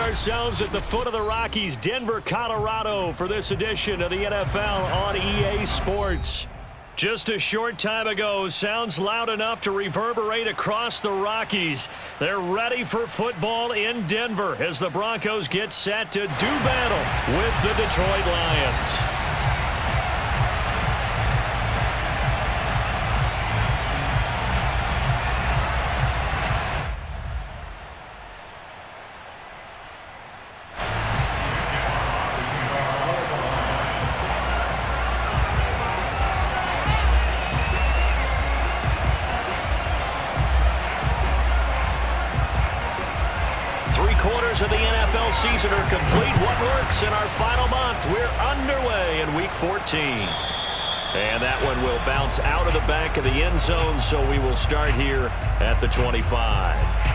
ourselves at the foot of the Rockies, Denver, Colorado, for this edition of the NFL on EA Sports. Just a short time ago, sounds loud enough to reverberate across the Rockies. They're ready for football in Denver as the Broncos get set to do battle with the Detroit Lions. Of the NFL season are complete. What works in our final month? We're underway in Week 14. And that one will bounce out of the back of the end zone, so we will start here at the 25.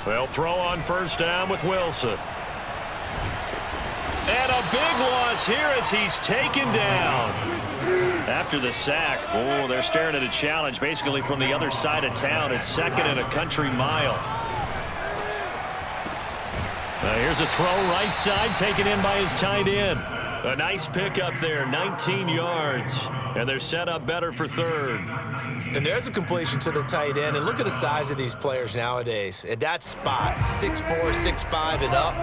They'll throw on first down with Wilson. And a big loss here as he's taken down. After the sack, they're staring at a challenge basically from the other side of town. It's second and a country mile. Here's a throw right side taken in by his tight end. A nice pickup there, 19 yards. And they're set up better for third. And there's a completion to the tight end. And look at the size of these players nowadays. At that spot, 6'4", 6'5", and up.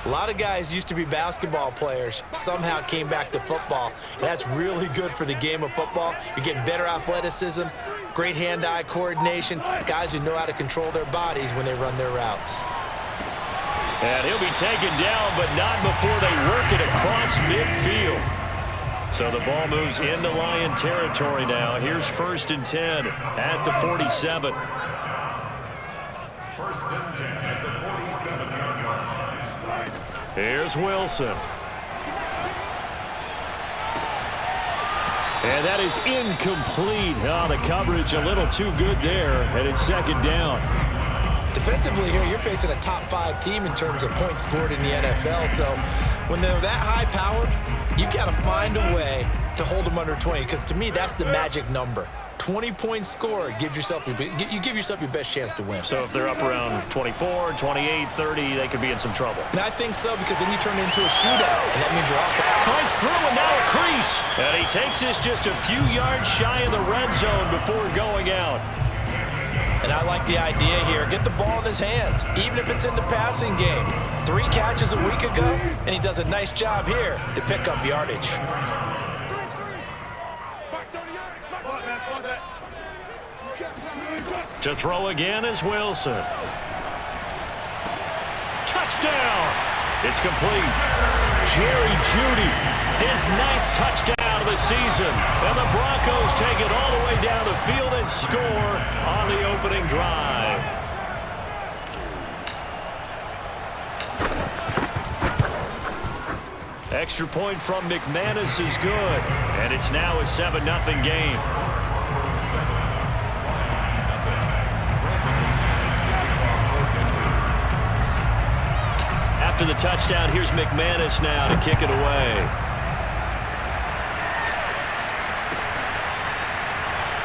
A lot of guys used to be basketball players, somehow came back to football. And that's really good for the game of football. You're getting better athleticism, great hand-eye coordination, guys who know how to control their bodies when they run their routes. And he'll be taken down, but not before they work it across midfield. So the ball moves into Lion territory now. Here's 1st and 10 at the 47. 1st and 10 at the 47-yard line. Here's Wilson. And that is incomplete. The coverage a little too good there, and it's 2nd down. Defensively here, you're facing a top 5 team in terms of points scored in the NFL. So when they're that high-powered, you've got to find a way to hold them under 20, because to me, that's the magic number. 20-point score gives yourself you give yourself your best chance to win. So if they're up around 24, 28, 30, they could be in some trouble. And I think so, because then you turn it into a shootout, and that means you're off. Fights through, and now a crease. And he takes this just a few yards shy of the red zone before going out. And I like the idea here. Get the ball in his hands, even if it's in the passing game. 3 catches a week ago, and he does a nice job here to pick up yardage. To throw again is Wilson. Touchdown! It's complete. Jerry Jeudy, his 9th touchdown of the season. And the Broncos take it all the way down the field and score on the opening drive. Extra point from McManus is good. And it's now a 7-0 game. After the touchdown, here's McManus now to kick it away.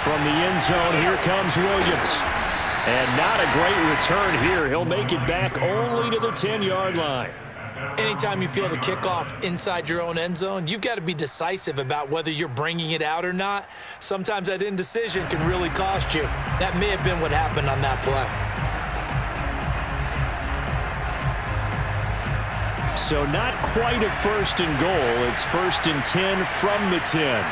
From the end zone, here comes Williams. And not a great return here. He'll make it back only to the 10-yard line. Anytime you feel the kickoff inside your own end zone, you've got to be decisive about whether you're bringing it out or not. Sometimes that indecision can really cost you. That may have been what happened on that play. So not quite a 1st and goal. It's 1st and 10 from the 10.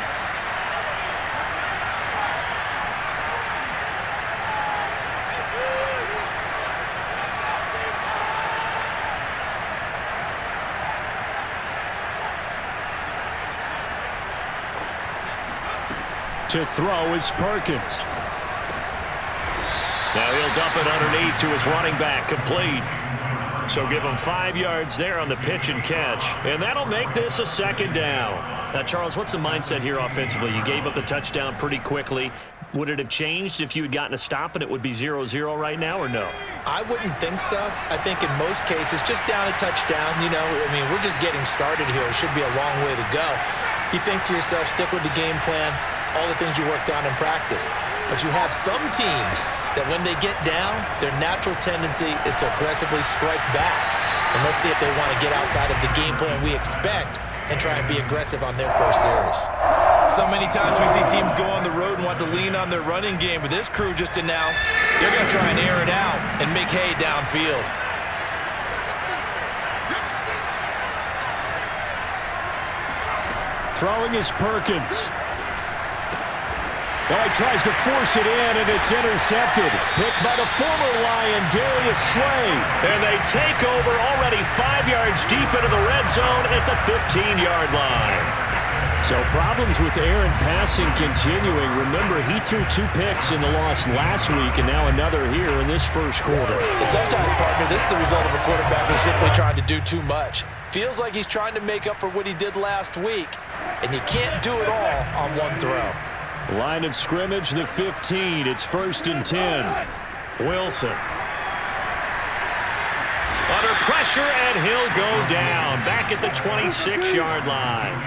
To throw is Perkins. Now he'll dump it underneath to his running back, complete. So give them 5 yards there on the pitch and catch, and that'll make this a second down. Now, Charles, what's the mindset here offensively? You gave up the touchdown pretty quickly. Would it have changed if you had gotten a stop and it would be 0-0 right now, or no? I wouldn't think so. I think in most cases, just down a touchdown, we're just getting started here. It should be a long way to go. You think to yourself, stick with the game plan, all the things you worked on in practice. But you have some teams that when they get down, their natural tendency is to aggressively strike back. And let's see if they want to get outside of the game plan we expect and try and be aggressive on their first series. So many times we see teams go on the road and want to lean on their running game, but this crew just announced they're going to try and air it out and make hay downfield. Throwing is Perkins. Well, he tries to force it in, and it's intercepted. Picked by the former Lion, Darius Slay. And they take over already 5 yards deep into the red zone at the 15-yard line. So problems with Aaron passing continuing. Remember, he threw 2 picks in the loss last week, and now another here in this first quarter. Sometimes, partner, this is the result of a quarterback who's simply trying to do too much. Feels like he's trying to make up for what he did last week, and you can't do it all on one throw. Line of scrimmage, the 15. It's 1st and 10. Wilson. Under pressure, and he'll go down. Back at the 26-yard line.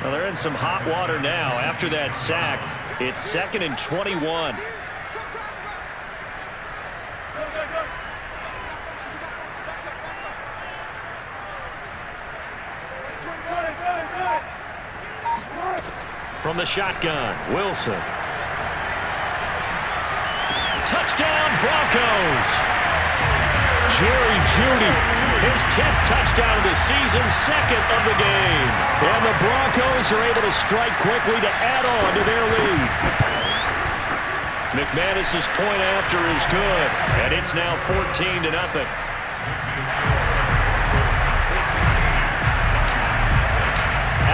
Well, they're in some hot water now. After that sack, it's 2nd and 21. From the shotgun, Wilson. Touchdown, Broncos! Jerry Jeudy, his 10th touchdown of the season, 2nd of the game. And the Broncos are able to strike quickly to add on to their lead. McManus's point after is good, and it's now 14-0.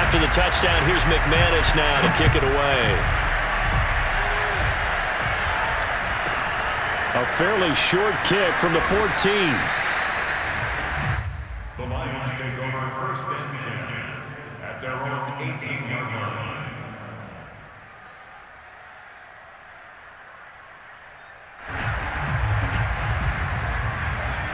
After the touchdown, here's McManus now to kick it away. A fairly short kick from the 14. The Lions take over 1st and 10 at their own 18-yard line.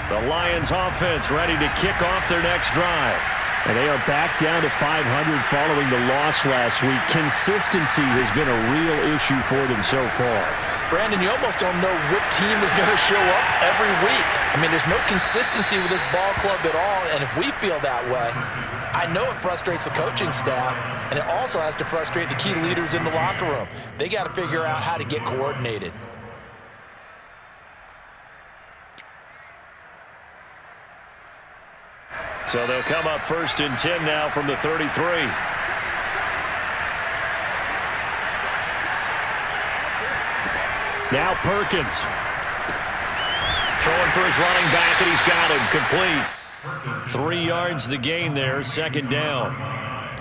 The Lions offense ready to kick off their next drive. And they are back down to 500 following the loss last week. Consistency has been a real issue for them so far. Brandon, you almost don't know what team is going to show up every week. I mean, there's no consistency with this ball club at all, and if we feel that way, I know it frustrates the coaching staff, and it also has to frustrate the key leaders in the locker room. They got to figure out how to get coordinated. So they'll come up 1st and 10 now from the 33. Now Perkins. Throwing for his running back, and he's got him complete. 3 yards the gain there, 2nd down.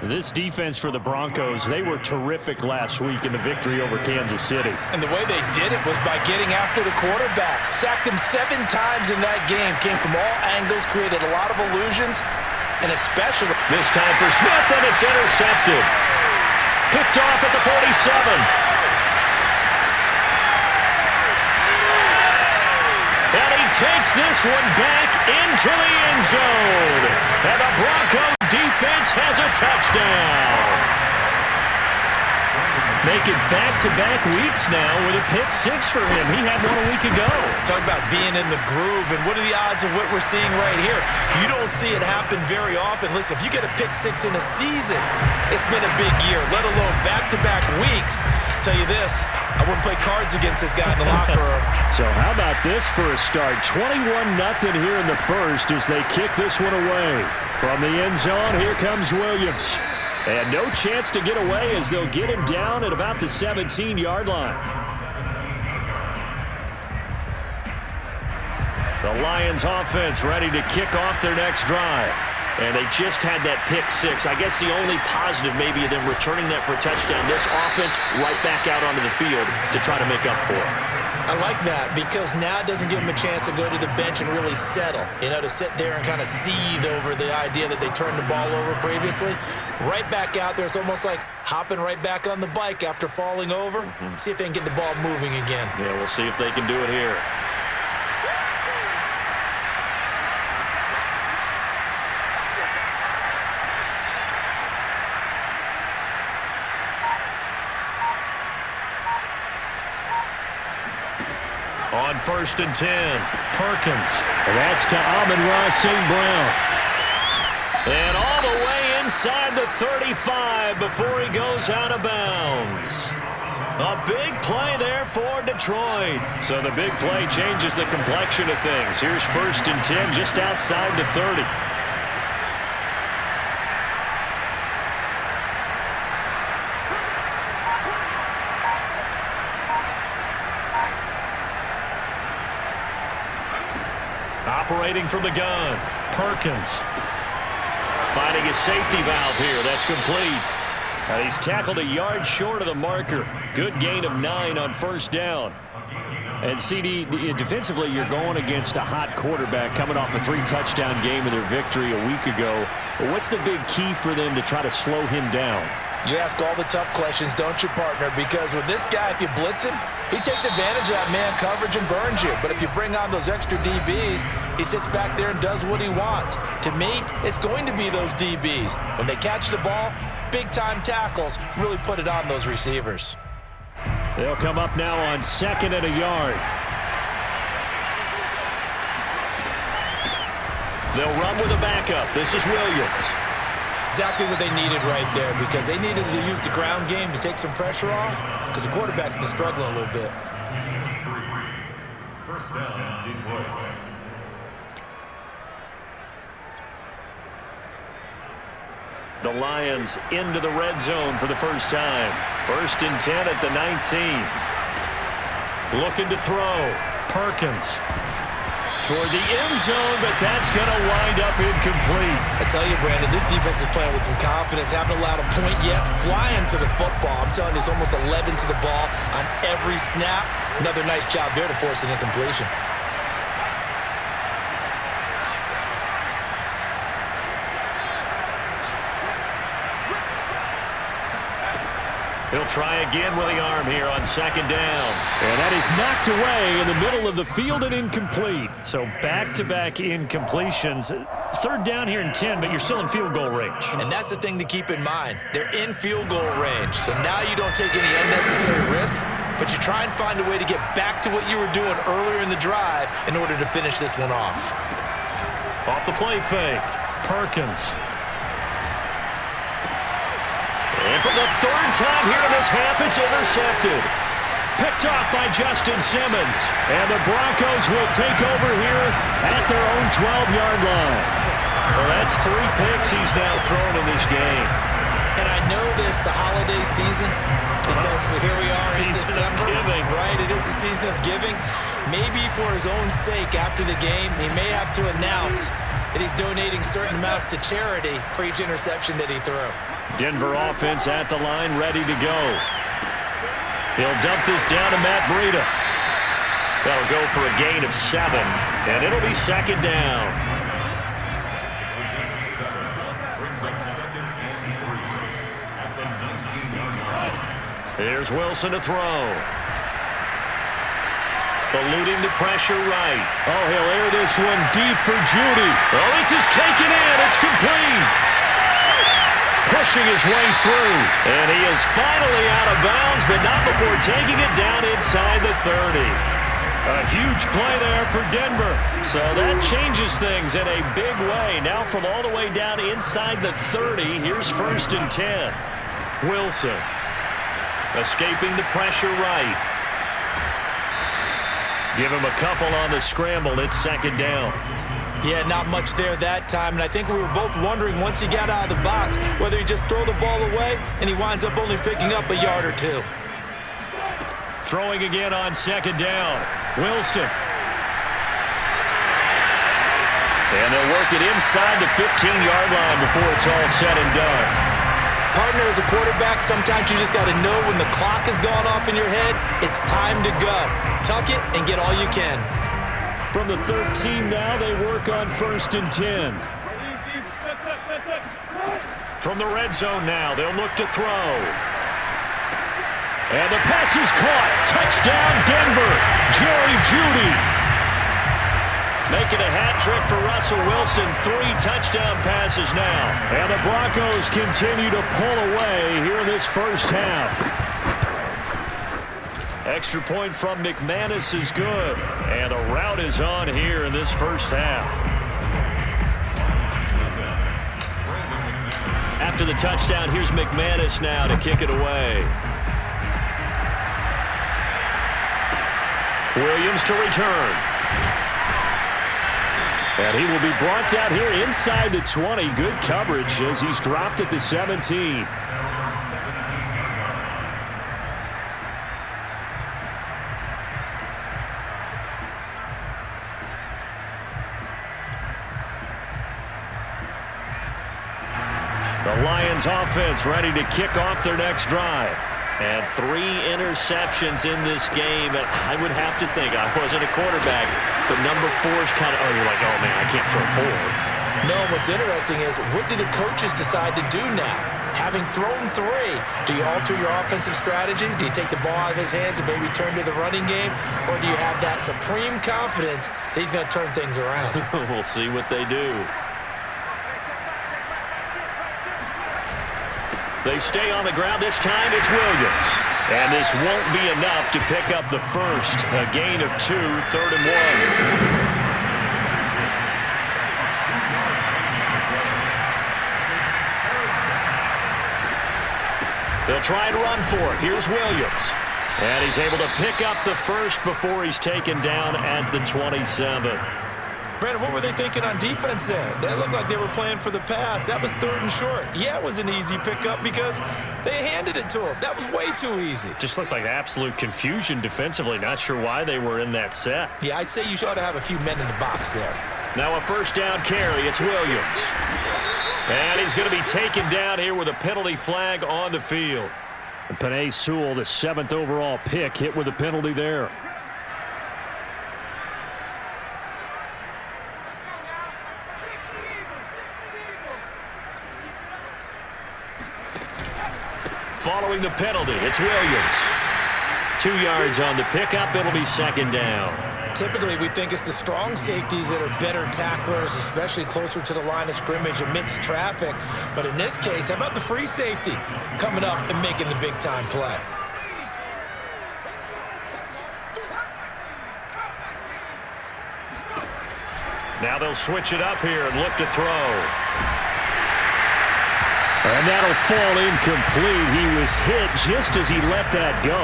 This defense for the Broncos, they were terrific last week in the victory over Kansas City. And the way they did it was by getting after the quarterback. Sacked him 7 times in that game. Came from all angles, created a lot of illusions, and especially... This time for Smith, and it's intercepted. Picked off at the 47. And he takes this one back into the end zone. And the Bronco defense has a touchdown. Making back-to-back weeks now with a pick 6 for him. He had one a week ago. Talk about being in the groove, and what are the odds of what we're seeing right here? You don't see it happen very often. Listen, if you get a pick 6 in a season, it's been a big year, let alone back-to-back weeks. Tell you this, I wouldn't play cards against this guy in the locker room. So how about this for a start? 21-0 here in the first as they kick this one away. From the end zone, here comes Williams. And no chance to get away as they'll get him down at about the 17-yard line. The Lions offense ready to kick off their next drive. And they just had that pick 6. I guess the only positive maybe of them returning that for a touchdown. This offense right back out onto the field to try to make up for it. I like that because now it doesn't give them a chance to go to the bench and really settle, to sit there and kind of seethe over the idea that they turned the ball over previously. Right back out there, it's almost like hopping right back on the bike after falling over. See if they can get the ball moving again. Yeah, we'll see if they can do it here. On 1st and 10, Perkins. That's to Amon-Ra St. Brown. And all the way inside the 35 before he goes out of bounds. A big play there for Detroit. So the big play changes the complexion of things. Here's 1st and 10 just outside the 30. Operating from the gun, Perkins. Finding his safety valve here. That's complete. He's tackled a yard short of the marker. Good gain of 9 on 1st down. And CD, defensively, you're going against a hot quarterback coming off a 3-touchdown game in their victory a week ago. What's the big key for them to try to slow him down? You ask all the tough questions, don't you, partner? Because with this guy, if you blitz him, he takes advantage of that man coverage and burns you. But if you bring on those extra DBs, he sits back there and does what he wants. To me, it's going to be those DBs. When they catch the ball, big-time tackles really put it on those receivers. They'll come up now on 2nd and a yard. They'll run with a backup. This is Williams. Exactly what they needed right there because they needed to use the ground game to take some pressure off because the quarterback's been struggling a little bit. 1st down, Detroit. The Lions into the red zone for the first time. 1st and 10 at the 19. Looking to throw. Perkins. Toward the end zone, but that's going to wind up incomplete. I tell you, Brandon, this defense is playing with some confidence. Haven't allowed a point yet. Flying to the football. I'm telling you, it's almost 11 to the ball on every snap. Another nice job there to force an incompletion. He'll try again with the arm here on 2nd down. And that is knocked away in the middle of the field and incomplete. So back-to-back incompletions. 3rd down here in 10, but you're still in field goal range. And that's the thing to keep in mind. They're in field goal range. So now you don't take any unnecessary risks, but you try and find a way to get back to what you were doing earlier in the drive in order to finish this one off. Off the play fake, Perkins. And for the 3rd time here in this half, it's intercepted. Picked off by Justin Simmons. And the Broncos will take over here at their own 12-yard line. Well, that's 3 picks he's now thrown in this game. And I know this, the holiday season, because here we are in December. Right, it is the season of giving. Maybe for his own sake after the game, he may have to announce that he's donating certain amounts to charity for each interception that he threw. Denver offense at the line, ready to go. He'll dump this down to Matt Breida. That'll go for a gain of 7, and it'll be 2nd down. It's a gain of 7. Brings up 2nd and 3 at the 19-yard line. Here's Wilson to throw. Eluding the pressure right. Oh, he'll air this one deep for Judy. Oh, this is taken in. It's complete. Pushing his way through. And he is finally out of bounds, but not before taking it down inside the 30. A huge play there for Denver. So that changes things in a big way. Now from all the way down inside the 30, here's 1st and 10. Wilson escaping the pressure right. Give him a couple on the scramble. It's 2nd down. Yeah, not much there that time, and I think we were both wondering once he got out of the box whether he just throw the ball away and he winds up only picking up a yard or 2. Throwing again on 2nd down. Wilson. And they'll work it inside the 15-yard line before it's all said and done. Partner, as a quarterback, sometimes you just got to know when the clock has gone off in your head, it's time to go. Tuck it and get all you can. From the 13 now, they work on 1st and 10. From the red zone now, they'll look to throw. And the pass is caught. Touchdown, Denver. Jerry Jeudy making a hat trick for Russell Wilson. 3 touchdown passes now. And the Broncos continue to pull away here in this first half. Extra point from McManus is good. And a rout is on here in this first half. After the touchdown, here's McManus now to kick it away. Williams to return. And he will be brought down here inside the 20. Good coverage as he's dropped at the 17. The Lions offense ready to kick off their next drive. And 3 interceptions in this game. And I would have to think, I wasn't a quarterback, but number 4 is kind of, you're like, oh, man, I can't throw 4. No, what's interesting is, what do the coaches decide to do now? Having thrown 3, do you alter your offensive strategy? Do you take the ball out of his hands and maybe turn to the running game? Or do you have that supreme confidence that he's going to turn things around? We'll see what they do. They stay on the ground. This time it's Williams. And this won't be enough to pick up the first. A gain of 2, 3rd and 1. They'll try and run for it. Here's Williams. And he's able to pick up the first before he's taken down at the 27. Brandon, what were they thinking on defense there? That looked like they were playing for the pass. That was 3rd and short. Yeah, it was an easy pickup because they handed it to him. That was way too easy. Just looked like absolute confusion defensively. Not sure why they were in that set. Yeah, I'd say you ought to have a few men in the box there. Now a first down carry. It's Williams. And he's going to be taken down here with a penalty flag on the field. And Penei Sewell, the 7th overall pick, hit with a penalty there. Following the penalty, it's Williams. 2 yards on the pickup. It'll be 2nd down. Typically, we think it's the strong safeties that are better tacklers, especially closer to the line of scrimmage amidst traffic. But in this case, how about the free safety coming up and making the big-time play? Now they'll switch it up here and look to throw. And that'll fall incomplete. He was hit just as he let that go.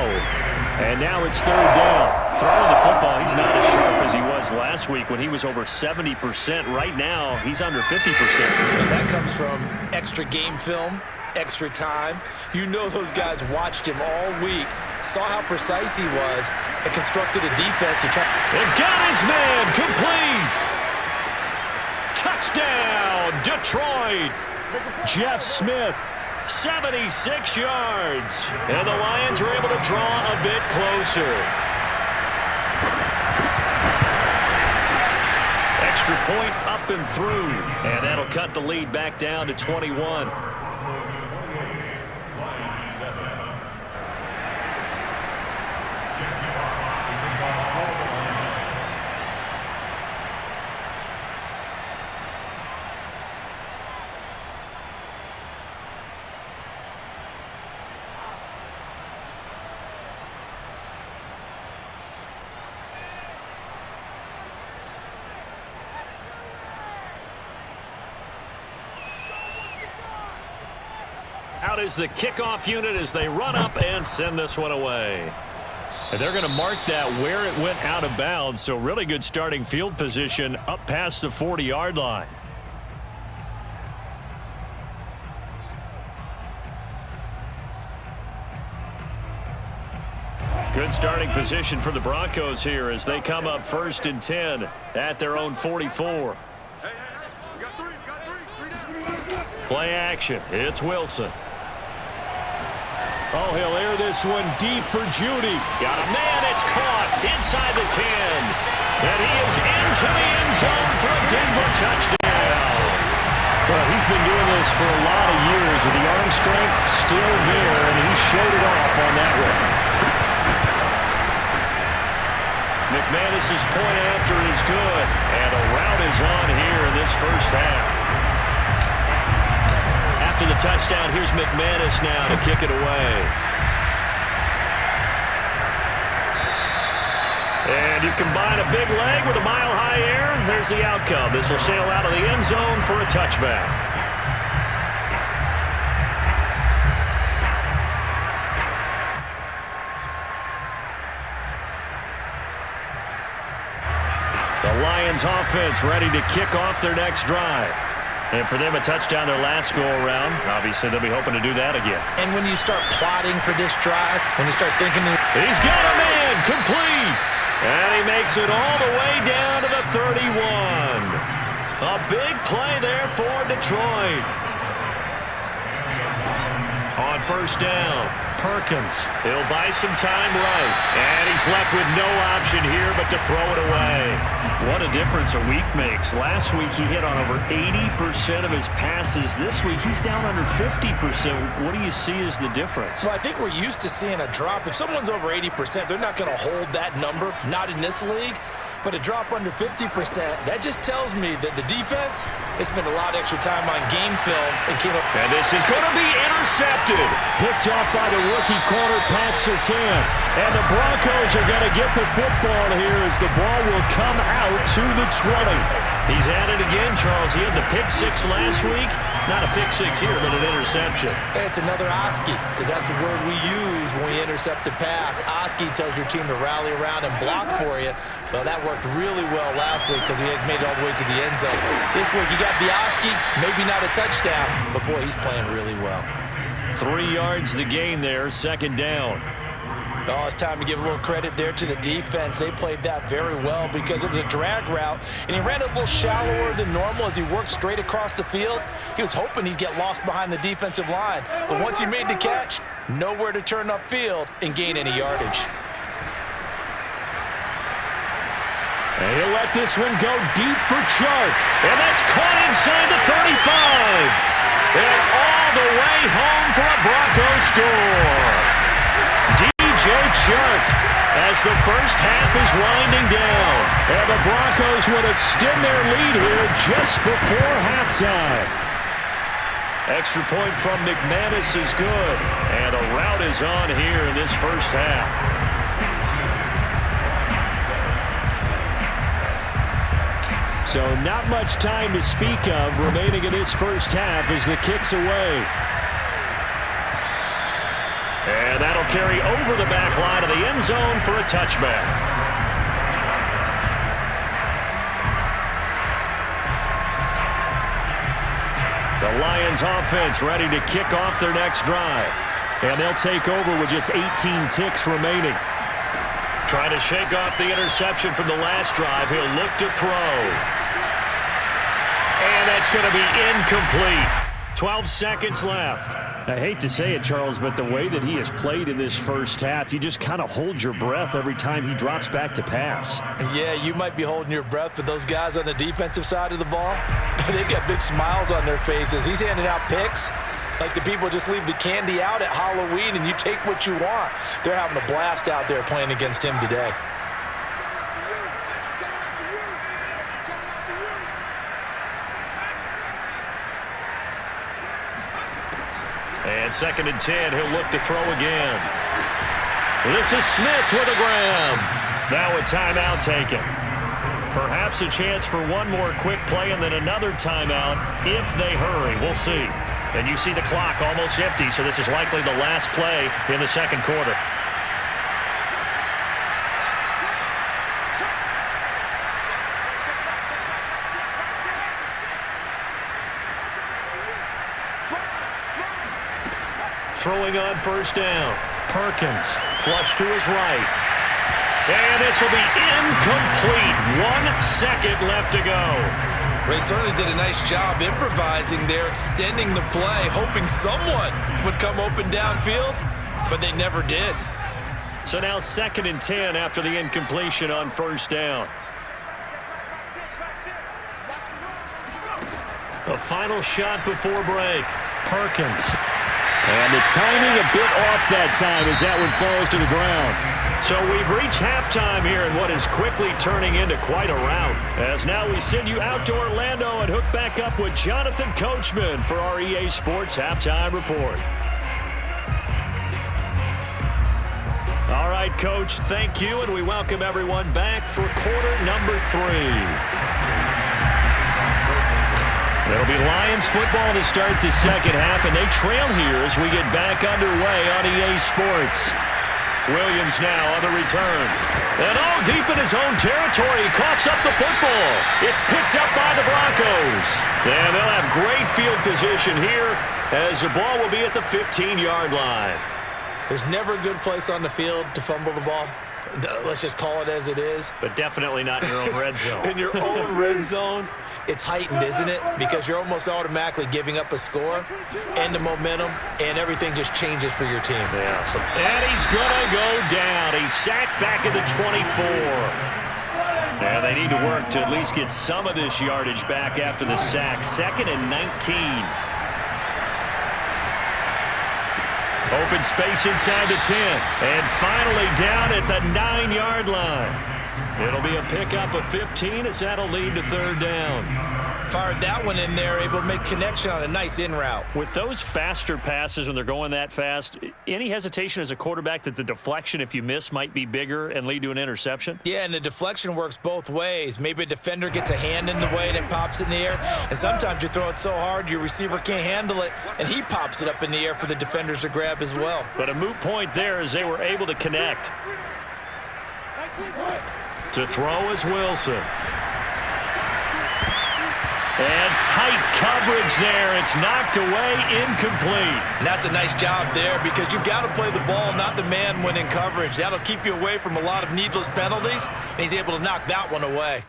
And now it's 3rd down. Throwing the football, he's not as sharp as he was last week when he was over 70%. Right now, he's under 50%. And that comes from extra game film, extra time. You know those guys watched him all week, saw how precise he was, and constructed a defense. And got his man complete. Touchdown, Detroit. Jeff Smith, 76 yards. And the Lions are able to draw a bit closer. Extra point up and through. And that'll cut the lead back down to 21. Out is the kickoff unit as they run up and send this one away. And they're going to mark that where it went out of bounds, so really good starting field position up past the 40-yard line. Good starting position for the Broncos here as they come up 1st and 10 at their own 44. Play action. It's Wilson. Oh, he'll air this one deep for Judy. Got a man, it's caught inside the 10. And he is into the end zone for a Denver touchdown. Well, he's been doing this for a lot of years with the arm strength still there, and he showed it off on that one. McManus's point after is good, and a route is on here in this first half. After the touchdown, here's McManus now to kick it away. And you combine a big leg with a mile-high air, there's the outcome. This will sail out of the end zone for a touchback. The Lions offense ready to kick off their next drive. And for them, a touchdown their last go-around. Obviously, they'll be hoping to do that again. And when you start plotting for this drive, when you start thinking... He's got a man, complete. And he makes it all the way down to the 31. A big play there for Detroit. On first down, Perkins. He'll buy some time right. And he's left with no option here but to throw it away. What a difference a week makes. Last week he hit on over 80% of his passes. This week he's down under 50%. What do you see as the difference? Well, I think we're used to seeing a drop. If someone's over 80%, they're not going to hold that number. Not in this league. But a drop under 50%, that just tells me that the defense has spent a lot of extra time on game films and came up. And this is going to be intercepted. Picked off by the rookie corner, Pat Surtain. And the Broncos are going to get the football here as the ball will come out to the 20. He's at it again, Charles. He had the pick six last week. Not a pick six here, but an interception. It's another Oski, because that's the word we use when we intercept a pass. Oski tells your team to rally around and block for you. Well, that worked really well last week because he had made it all the way to the end zone. This week, you got the Oski, maybe not a touchdown, but boy, he's playing really well. 3 yards the gain there, second down. Oh, it's time to give a little credit there to the defense. They played that very well because it was a drag route, and he ran a little shallower than normal as he worked straight across the field. He was hoping he'd get lost behind the defensive line, but once he made the catch, nowhere to turn upfield and gain any yardage. And he'll let this one go deep for Chark, and that's caught inside the 35. And all the way home for a Broncos score. Chark as the first half is winding down. And the Broncos would extend their lead here just before halftime. Extra point from McManus is good. And a route is on here in this first half. So not much time to speak of remaining in this first half as the kick's away. And that'll carry over the back line of the end zone for a touchback. The Lions offense ready to kick off their next drive. And they'll take over with just 18 ticks remaining. Trying to shake off the interception from the last drive. He'll look to throw. And that's going to be incomplete. 12 seconds left. I hate to say it, Charles, but the way that he has played in this first half, you just kind of hold your breath every time he drops back to pass. Yeah, you might be holding your breath, but those guys on the defensive side of the ball, they've got big smiles on their faces. He's handing out picks like the people just leave the candy out at Halloween and you take what you want. They're having a blast out there playing against him today. And 2nd and 10, he'll look to throw again. This is Smith with a grab. Now a timeout taken. Perhaps a chance for one more quick play and then another timeout if they hurry. We'll see. And you see the clock almost empty, so this is likely the last play in the second quarter. Throwing on first down. Perkins, flush to his right. And this will be incomplete. 1 second left to go. They certainly did a nice job improvising there, extending the play, hoping someone would come open downfield. but they never did. So now 2nd and 10 after the incompletion on 1st down. The final shot before break. Perkins. And the timing a bit off that time as that one falls to the ground. So we've reached halftime here in what is quickly turning into quite a rout. As now we send you out to Orlando and hook back up with Jonathan Coachman for our EA Sports Halftime Report. All right, Coach, thank you, and we welcome everyone back for quarter number 3. It'll be Lions football to start the second half, and they trail here as we get back underway on EA Sports. Williams now on the return. And all deep in his own territory, he coughs up the football. It's picked up by the Broncos. And they'll have great field position here as the ball will be at the 15-yard line. There's never a good place on the field to fumble the ball. Let's just call it as it is. But definitely not in your own red zone. In your own red zone, it's heightened, isn't it? Because you're almost automatically giving up a score and the momentum, and everything just changes for your team. Yeah, and he's going to go down. He's sacked back at the 24. Yeah, they need to work to at least get some of this yardage back after the sack. 2nd and 19. Open space inside the 10. And finally down at the 9-yard line. It'll be a pickup of 15 as that'll lead to 3rd down. Fired that one in there, able to make connection on a nice in route. With those faster passes when they're going that fast, any hesitation as a quarterback that the deflection, if you miss, might be bigger and lead to an interception? Yeah, and the deflection works both ways. Maybe a defender gets a hand in the way and it pops in the air, and sometimes you throw it so hard your receiver can't handle it, and he pops it up in the air for the defenders to grab as well. But a moot point there as they were able to connect. To throw is Wilson. And tight coverage there. It's knocked away, incomplete. And that's a nice job there because you've got to play the ball, not the man when in coverage. That'll keep you away from a lot of needless penalties, and he's able to knock that one away.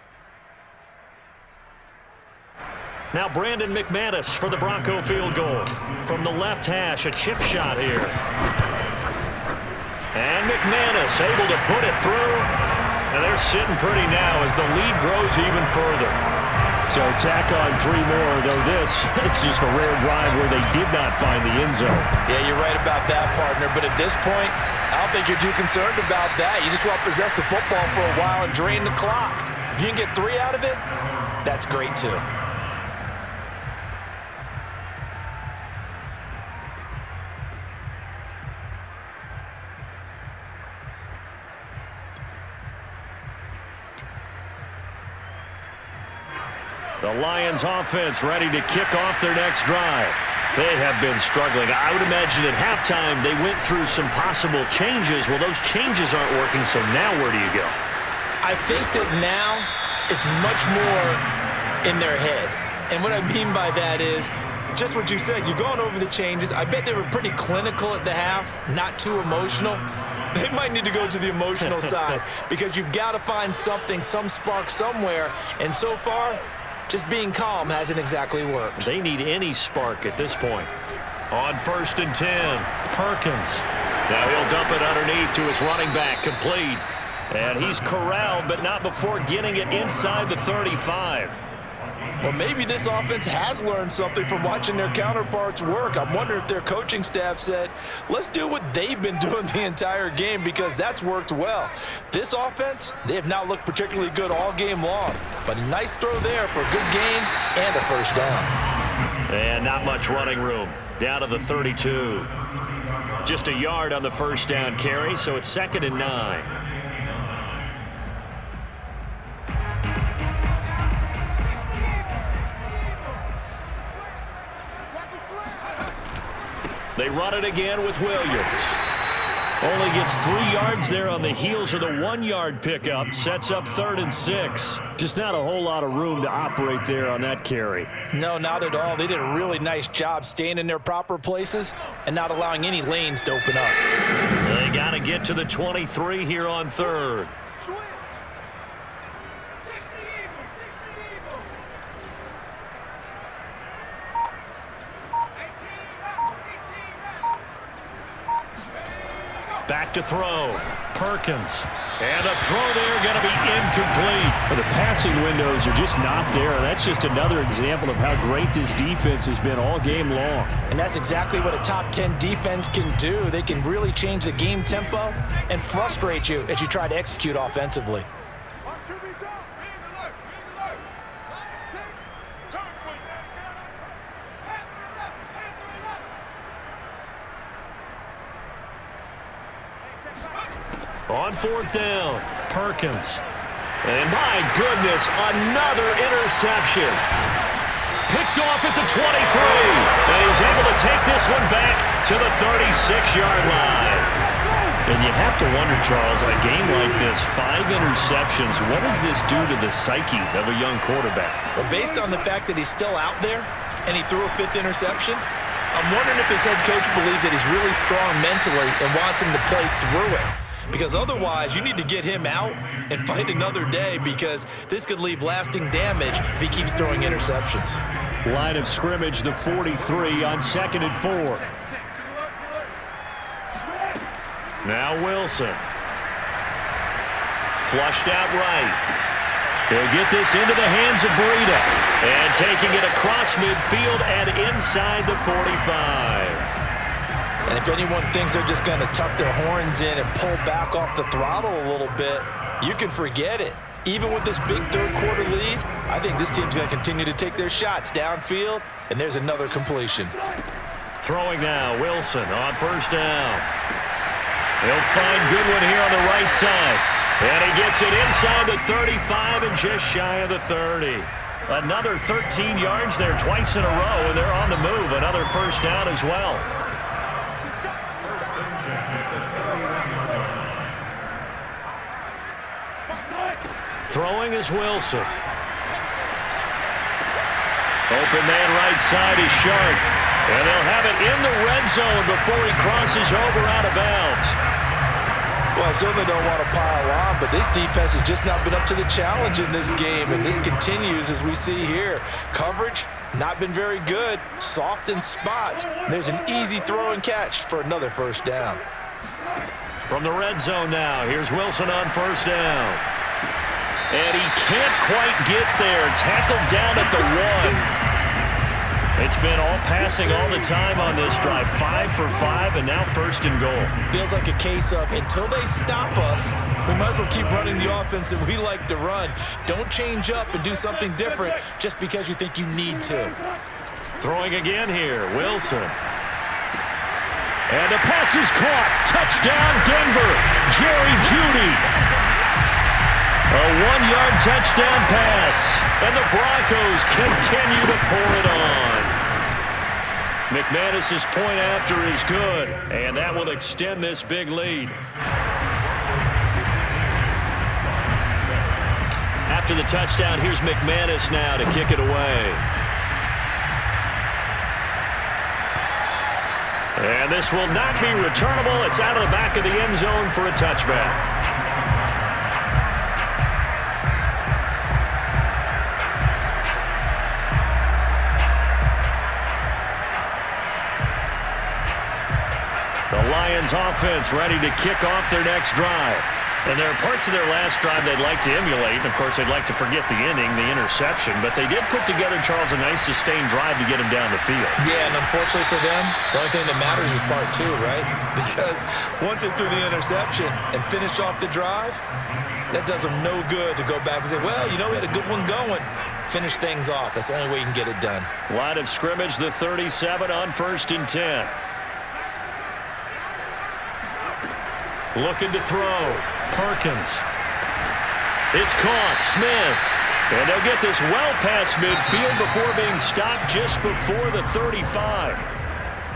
Now Brandon McManus for the Bronco field goal. From the left hash, a chip shot here. And McManus able to put it through. And they're sitting pretty now as the lead grows even further. So tack on 3 more, though this, it's just a rare drive where they did not find the end zone. Yeah, you're right about that, partner. But at this point, I don't think you're too concerned about that. You just want to possess the football for a while and drain the clock. If you can get 3 out of it, that's great too. The Lions offense ready to kick off their next drive. They have been struggling. I would imagine at halftime they went through some possible changes. Well, those changes aren't working, so now where do you go? I think that now it's much more in their head. And what I mean by that is just what you said. You've gone over the changes. I bet they were pretty clinical at the half, not too emotional. They might need to go to the emotional side because you've got to find something, some spark somewhere. And so far, just being calm hasn't exactly worked. They need any spark at this point. On 1st and 10, Perkins. Now he'll dump it underneath to his running back, complete. And he's corralled, but not before getting it inside the 35. Well, maybe this offense has learned something from watching their counterparts work. I'm wondering if their coaching staff said, let's do what they've been doing the entire game because that's worked well. This offense, they have not looked particularly good all game long. But a nice throw there for a good gain and a 1st down. And not much running room. Down to the 32. Just a yard on the 1st down carry, so it's 2nd and 9. They run it again with Williams. Only gets 3 yards there on the heels of the 1-yard pickup. Sets up 3rd and 6. Just not a whole lot of room to operate there on that carry. No, not at all. They did a really nice job staying in their proper places and not allowing any lanes to open up. They got to get to the 23 here on 3rd. Back to throw. Perkins. And the throw there going to be incomplete. But the passing windows are just not there. That's just another example of how great this defense has been all game long. And that's exactly what a top 10 defense can do. They can really change the game tempo and frustrate you as you try to execute offensively. On fourth down, Perkins. And my goodness, another interception. Picked off at the 23. And he's able to take this one back to the 36-yard line. And you have to wonder, Charles, in a game like this, 5 interceptions, what does this do to the psyche of a young quarterback? Well, based on the fact that he's still out there and he threw a 5th interception, I'm wondering if his head coach believes that he's really strong mentally and wants him to play through it. Because otherwise, you need to get him out and fight another day, because this could leave lasting damage if he keeps throwing interceptions. Line of scrimmage, the 43 on 2nd and 4. Now Wilson. Flushed out right. He'll get this into the hands of Breida. And taking it across midfield and inside the 45. And if anyone thinks they're just going to tuck their horns in and pull back off the throttle a little bit, you can forget it. Even with this big third-quarter lead, I think this team's going to continue to take their shots downfield, and there's another completion. Throwing now, Wilson on first down. He'll find Goodwin here on the right side. And he gets it inside the 35 and just shy of the 30. Another 13 yards there twice in a row, and they're on the move. Another first down as well. Throwing is Wilson. Open man right side is Sharp. And they'll have it in the red zone before he crosses over out of bounds. Well, I certainly don't want to pile on, but this defense has just not been up to the challenge in this game, and this continues as we see here. Coverage, not been very good. Soft in spots. There's an easy throw and catch for another first down. From the red zone now, here's Wilson on first down. And he can't quite get there. Tackled down at the 1. It's been all passing all the time on this drive. 5 for 5, and now first and goal. Feels like a case of until they stop us, we might as well keep running the offense that we like to run. Don't change up and do something different just because you think you need to. Throwing again here, Wilson. And the pass is caught. Touchdown, Denver. Jerry Jeudy. A 1-yard touchdown pass, and the Broncos continue to pour it on. McManus's point after is good, and that will extend this big lead. After the touchdown, here's McManus now to kick it away. And this will not be returnable. It's out of the back of the end zone for a touchback. The Lions offense ready to kick off their next drive. And there are parts of their last drive they'd like to emulate. And, of course, they'd like to forget the ending, the interception. But they did put together, Charles, a nice sustained drive to get him down the field. Yeah, and unfortunately for them, the only thing that matters is part 2, right? Because once they threw the interception and finished off the drive, that does them no good to go back and say, well, you know, we had a good one going. Finish things off. That's the only way you can get it done. Line of scrimmage, the 37 on first and 10. Looking to throw. Perkins. It's caught. Smith. And they'll get this well past midfield before being stopped just before the 35.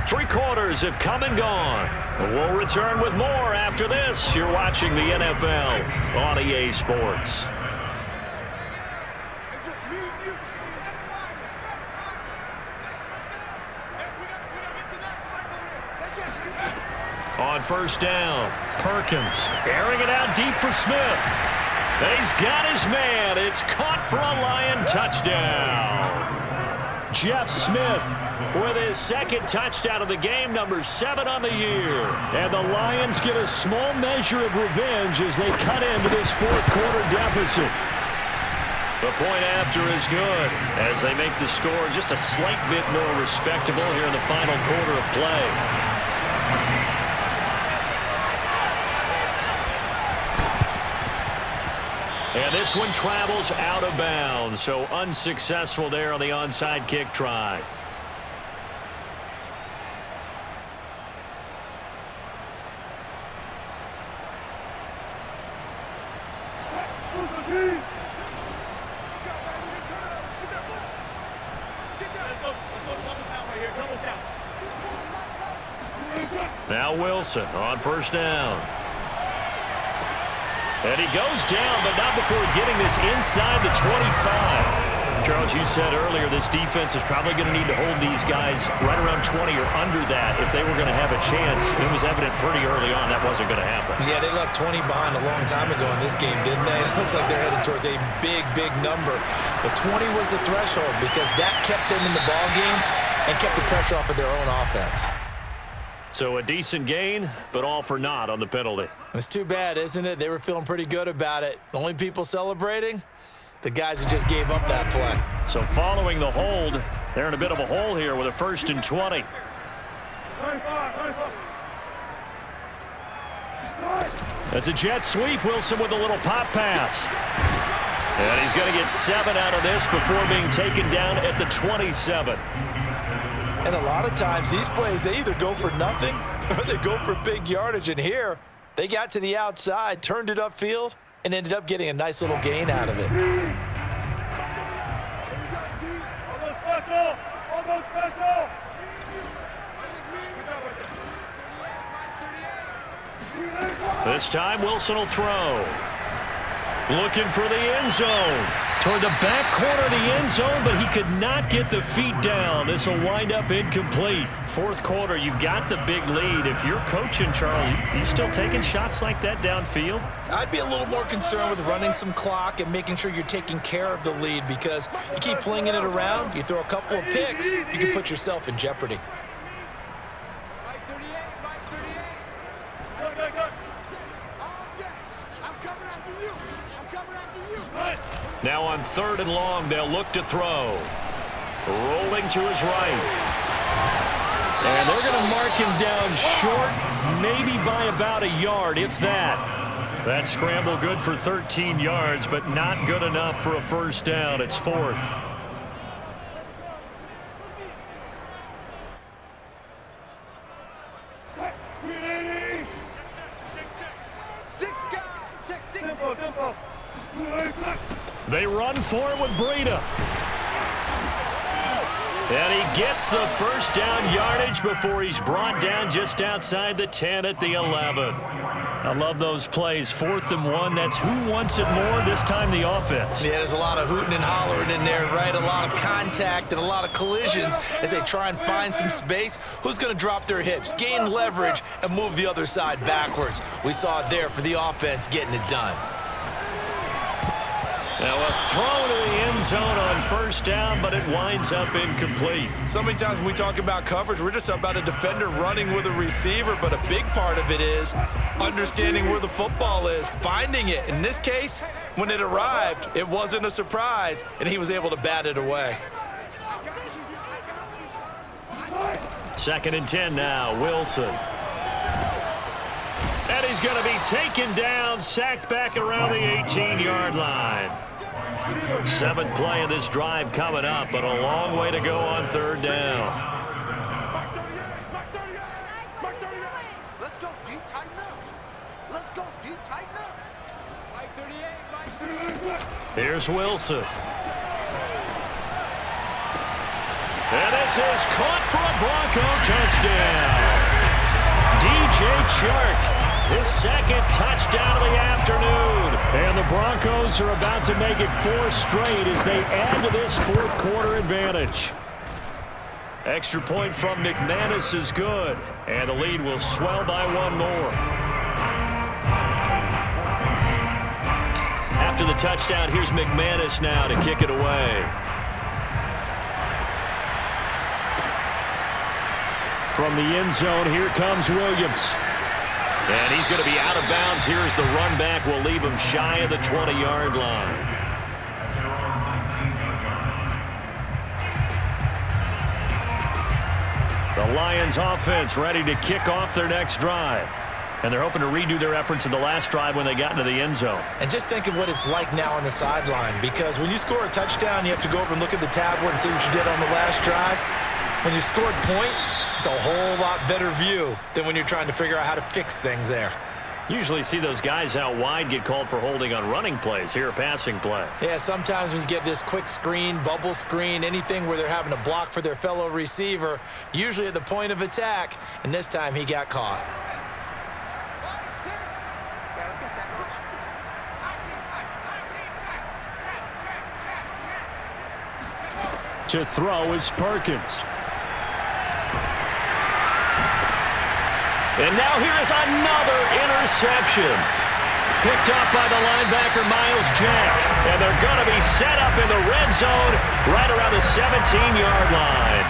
3 quarters have come and gone. We'll return with more after this. You're watching the NFL on EA Sports. On first down, Perkins airing it out deep for Smith. He's got his man. It's caught for a Lion touchdown. Jeff Smith with his second touchdown of the game, number 7 on the year. And the Lions get a small measure of revenge as they cut into this fourth quarter deficit. The point after is good as they make the score just a slight bit more respectable here in the final quarter of play. And this one travels out of bounds, so unsuccessful there on the onside kick try. Now Wilson on first down. And he goes down, but not before getting this inside the 25. Charles, you said earlier this defense is probably going to need to hold these guys right around 20 or under that if they were going to have a chance. It was evident pretty early on that wasn't going to happen. Yeah, they left 20 behind a long time ago in this game, didn't they? It looks like they're headed towards a big, big number. But 20 was the threshold because that kept them in the ball game and kept the pressure off of their own offense. So a decent gain, but all for naught on the penalty. It's too bad, isn't it? They were feeling pretty good about it. The only people celebrating, the guys who just gave up that play. So following the hold, they're in a bit of a hole here with a 1st and 20. That's a jet sweep. Wilson with a little pop pass. And he's going to get 7 out of this before being taken down at the 27. And a lot of times these plays, they either go for nothing or they go for big yardage. And here, they got to the outside, turned it upfield, and ended up getting a nice little gain out of it. This time Wilson will throw. Looking for the end zone. Toward the back corner of the end zone, but he could not get the feet down. This will wind up incomplete. Fourth quarter, you've got the big lead. If you're coaching, Charles, you still taking shots like that downfield? I'd be a little more concerned with running some clock and making sure you're taking care of the lead because you keep flinging it around, you throw a couple of picks, you can put yourself in jeopardy. Now on 3rd and long, they'll look to throw. Rolling to his right. And they're going to mark him down short, maybe by about a yard, if that. That scramble good for 13 yards, but not good enough for a first down. It's 4th. They run for it with Breida. And he gets the first down yardage before he's brought down just outside the 10 at the 11. I love those plays. 4th and 1. That's who wants it more, this time the offense. Yeah, there's a lot of hooting and hollering in there, right? A lot of contact and a lot of collisions as they try and find some space. Who's going to drop their hips, gain leverage, and move the other side backwards? We saw it there for the offense getting it done. Now a throw to the end zone on first down, but it winds up incomplete. So many times when we talk about coverage, we're just about a defender running with a receiver, but a big part of it is understanding where the football is, finding it. In this case, when it arrived, it wasn't a surprise, and he was able to bat it away. 2nd and 10 now, Wilson. And he's going to be taken down, sacked back around the 18-yard line. 7th play of this drive coming up, but a long way to go on 3rd down. Let's go deep, tighten up. Let's go deep, tighten up. Here's Wilson. And this is caught for a Bronco touchdown. DJ Chark. His 2nd touchdown of the afternoon. And the Broncos are about to make it 4 straight as they add to this 4th quarter advantage. Extra point from McManus is good. And the lead will swell by 1 more. After the touchdown, here's McManus now to kick it away. From the end zone, here comes Williams. And he's going to be out of bounds here as the run back will leave him shy of the 20-yard line. The Lions offense ready to kick off their next drive. And they're hoping to redo their efforts in the last drive when they got into the end zone. And just think of what it's like now on the sideline, because when you score a touchdown, you have to go over and look at the tablet and see what you did on the last drive. When you scored points, it's a whole lot better view than when you're trying to figure out how to fix things there. Usually see those guys out wide get called for holding on running plays. Here, a passing play. Yeah, sometimes when you get this quick screen, bubble screen, anything where they're having to block for their fellow receiver, usually at the point of attack, and this time he got caught. Yeah, let's go set, coach. To throw is Perkins. And now here is another interception. Picked up by the linebacker, Miles Jack. And they're going to be set up in the red zone right around the 17-yard line.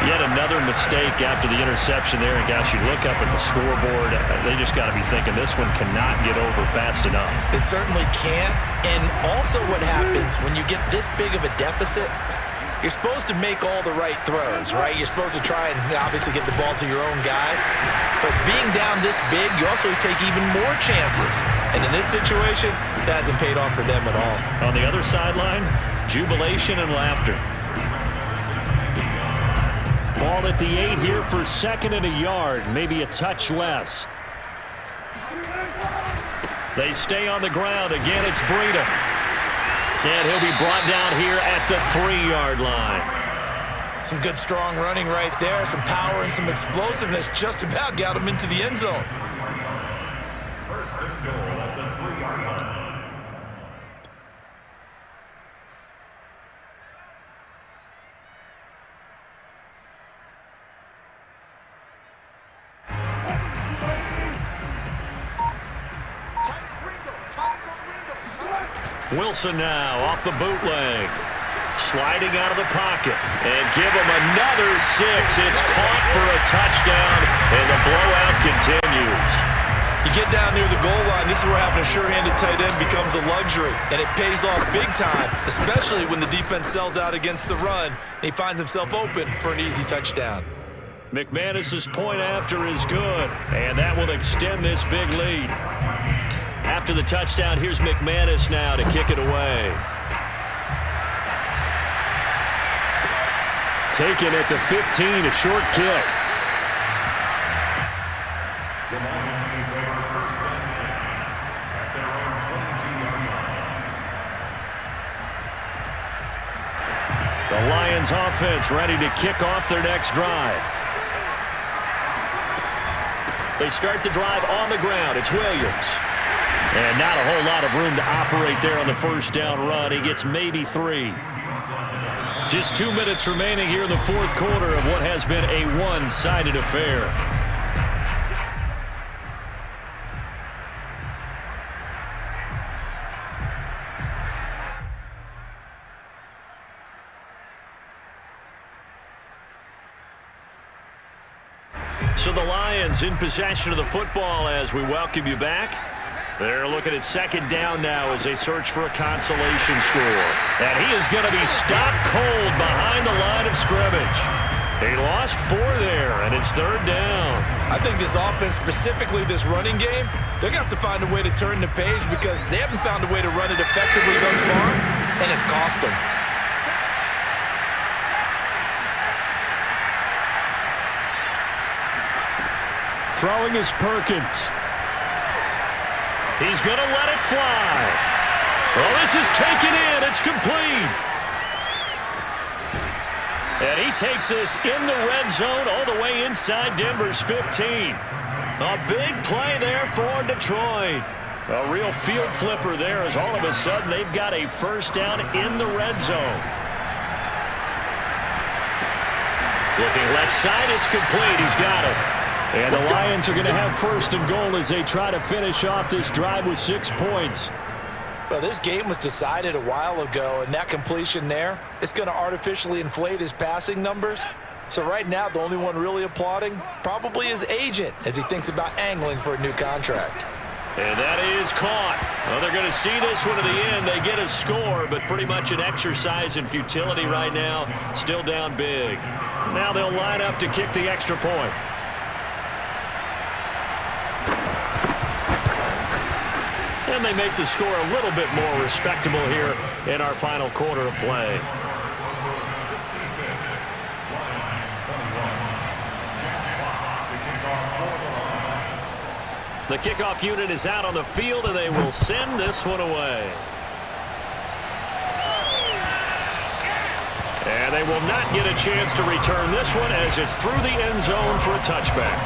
Yet another mistake after the interception there. And, gosh, you look up at the scoreboard, they just got to be thinking this one cannot get over fast enough. It certainly can't. And also what happens when you get this big of a deficit, you're supposed to make all the right throws, right? You're supposed to try and obviously get the ball to your own guys. But being down this big, you also take even more chances. And in this situation, that hasn't paid off for them at all. On the other sideline, jubilation and laughter. Ball at the 8 here for second and a yard, maybe a touch less. They stay on the ground. Again, it's Breida. And he'll be brought down here at the 3-yard line. Some good, strong running right there. Some power and some explosiveness just about got him into the end zone. First and goal at the 3-yard line. Wilson now off the bootleg. Sliding out of the pocket. And give him another 6. It's caught for a touchdown, and the blowout continues. You get down near the goal line, this is where having a sure-handed tight end becomes a luxury, and it pays off big time, especially when the defense sells out against the run, and he finds himself open for an easy touchdown. McManus's point after is good, and that will extend this big lead. After the touchdown, here's McManus now to kick it away. Taken at the 15, a short kick. The Lions take over first and 10 at their own 22-yard line. The Lions offense ready to kick off their next drive. They start the drive on the ground. It's Williams. And not a whole lot of room to operate there on the first down run. He gets maybe 3. Just 2 minutes remaining here in the fourth quarter of what has been a one-sided affair. So the Lions in possession of the football as we welcome you back. They're looking at second down now as they search for a consolation score. And he is going to be stopped cold behind the line of scrimmage. He lost 4 there, and it's third down. I think this offense, specifically this running game, they're going to have to find a way to turn the page because they haven't found a way to run it effectively thus far, and it's cost them. Throwing is Perkins. He's going to let it fly. Well, this is taken in. It's complete. And he takes this in the red zone all the way inside Denver's 15. A big play there for Detroit. A real field flipper there as all of a sudden they've got a first down in the red zone. Looking left side, it's complete. He's got it. And the Lions are going to have first and goal as they try to finish off this drive with 6 points. Well, this game was decided a while ago, and that completion there, it's going to artificially inflate his passing numbers. So right now, the only one really applauding probably his agent as he thinks about angling for a new contract. And that is caught. Well, they're going to see this one to the end. They get a score, but pretty much an exercise in futility right now. Still down big. Now they'll line up to kick the extra point. And they make the score a little bit more respectable here in our final quarter of play. 66, Lions 21. Jack Fox to kick off for the Lions. The kickoff unit is out on the field, and they will send this one away. And they will not get a chance to return this one as it's through the end zone for a touchback.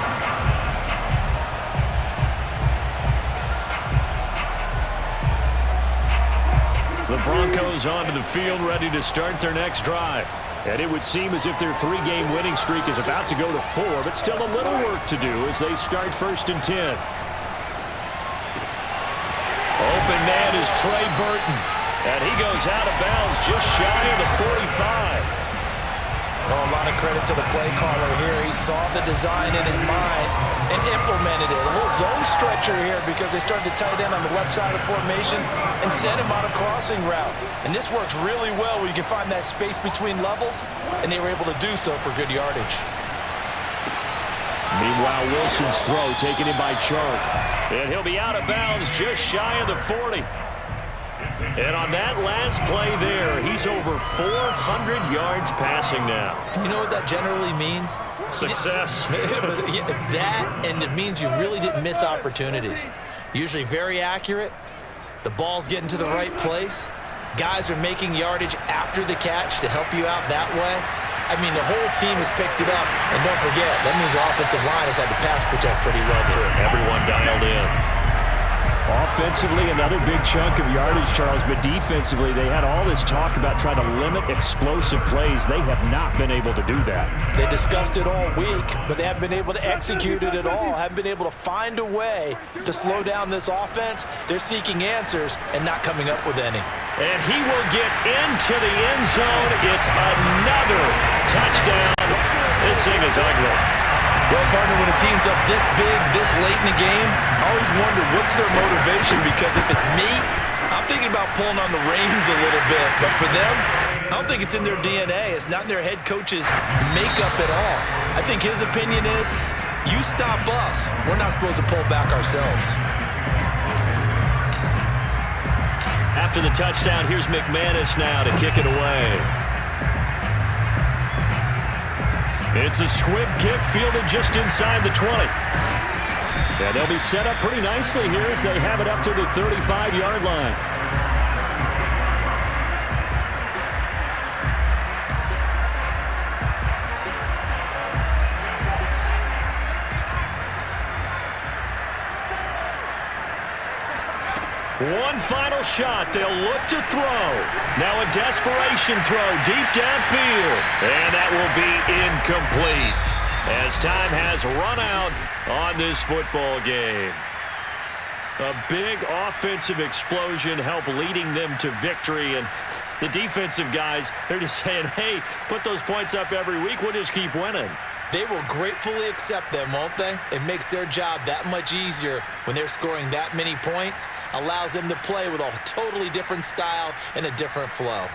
The Broncos onto the field, ready to start their next drive. And it would seem as if their three-game winning streak is about to go to 4, but still a little work to do as they start 1st and 10. Open man is Trey Burton, and he goes out of bounds just shy of the 45. Oh, a lot of credit to the play caller here. He saw the design in his mind and implemented it. A little zone stretcher here because they started the tight end on the left side of the formation and sent him on a crossing route. And this works really well where you can find that space between levels, and they were able to do so for good yardage. Meanwhile, Wilson's throw taken in by Chark. And he'll be out of bounds just shy of the 40. And on that last play there, he's over 400 yards passing now. You know what that generally means? Success. That, and it means you really didn't miss opportunities. Usually very accurate. The ball's getting to the right place. Guys are making yardage after the catch to help you out that way. I mean, the whole team has picked it up. And don't forget, that means the offensive line has had to pass protect pretty well, too. Everyone dialed in. Offensively, another big chunk of yardage, Charles, but defensively, they had all this talk about trying to limit explosive plays. They have not been able to do that. They discussed it all week, but they haven't been able to execute it at all, haven't been able to find a way to slow down this offense. They're seeking answers and not coming up with any. And he will get into the end zone. It's another touchdown. This thing is ugly. Well, partner, when a team's up this big, this late in the game, I always wonder what's their motivation, because if it's me, I'm thinking about pulling on the reins a little bit. But for them, I don't think it's in their DNA. It's not in their head coach's makeup at all. I think his opinion is, you stop us. We're not supposed to pull back ourselves. After the touchdown, here's McManus now to kick it away. It's a squib kick fielded just inside the 20. Yeah, they'll be set up pretty nicely here as they have it up to the 35-yard line. One final shot. They'll look to throw. Now a desperation throw deep downfield. And that will be incomplete as time has run out on this football game. A big offensive explosion helped leading them to victory. And the defensive guys, they're just saying, hey, put those points up every week. We'll just keep winning. They will gratefully accept them, won't they? It makes their job that much easier when they're scoring that many points. Allows them to play with a totally different style and a different flow.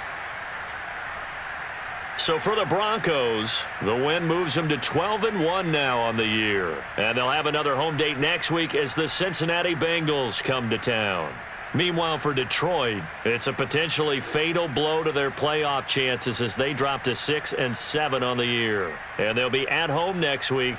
So for the Broncos, the win moves them to 12-1 now on the year. And they'll have another home date next week as the Cincinnati Bengals come to town. Meanwhile, for Detroit, it's a potentially fatal blow to their playoff chances as they drop to 6-7 on the year. And they'll be at home next week